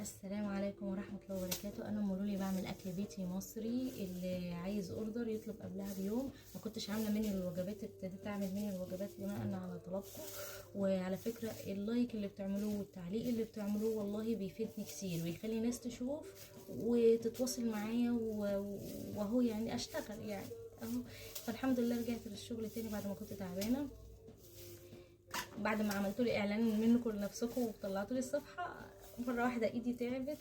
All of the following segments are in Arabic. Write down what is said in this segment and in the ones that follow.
السلام عليكم ورحمة الله وبركاته. انا مرولي بعمل اكل بيتي مصري. اللي عايز اوردر يطلب قبلها بيوم. ما كنتش عامله منيو الوجبات، ابتديت اعمل منيو الوجبات بناء على طلبكم. وعلى فكره اللايك اللي بتعملوه والتعليق اللي بتعملوه والله بيفيدني كتير ويخلي ناس تشوف وتتواصل معايا وهو يعني اشتغل يعني اهو. فالحمد لله رجعت للشغل تاني بعد ما كنت تعبانه، بعد ما عملتوا لي اعلان منكم لنفسكم وطلعتوا لي الصفحه مره واحده ايدي تعبت.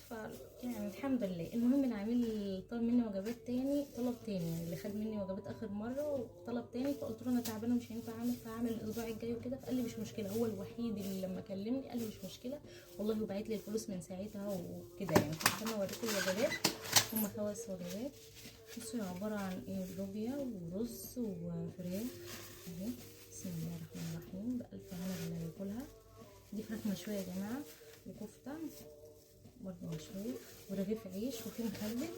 يعني الحمد لله. المهم ان عامل طلب مني وجبات تاني، طلب تاني يعني اللي خد مني وجبات اخر مره وطلب تاني، فقلت له انا تعبانه مش هينفع اعمل، فهعمل الاسبوع الجاي وكده. فقال لي مش مشكله، هو الوحيد اللي لما كلمني قال لي مش مشكله والله، وبعت لي الفلوس من ساعتها وكده يعني. فانا اوريكم الوجبات، هم 5 وجبات. بصوا عباره عن ايه، لوبيا ورز وفراخ اهي. بسم الله الرحمن الرحيم، بألف هنا اللي ياكلها. دي فراخ مشوية يا جماعة، وكفتة برضه مشوية، ورغيف عيش، وفي مخلل.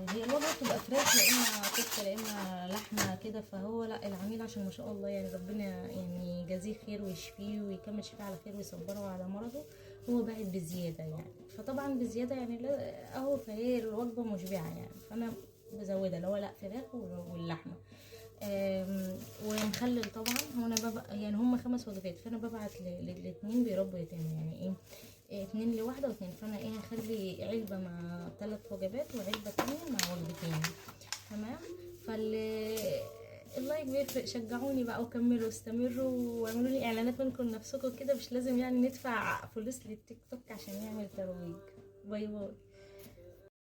هي الوجبة بتبقى فراخ، لا اما كفتة لا اما لحمة كده. فهو لا، العميل عشان ما شاء الله يعني ربنا يعني يجازيه خير ويشفيه ويكمل شفاه على خير ويصبره على مرضه، هو باعت بزيادة يعني. فطبعا بزيادة يعني اهو، فهي الوجبة مشبعة يعني. فانا بزودها اللي هو لا فراخ واللحمة. ومخلل طبعا. هو انا ببقى يعني هم 5 وجبات، فانا ببعت للاتنين بيربوا يتامى يعني ايه، 2 لواحدة و2. فانا ايه، هخلي علبة مع 3 وجبات وعلبة تانية مع وجبتين. تمام. فال اللايك بيفرق، شجعوني بقى وكملوا استمروا واعملوا لي اعلانات منكم نفسكم كده، مش لازم يعني ندفع فلوس للتيك توك عشان يعمل ترويج. باي باي.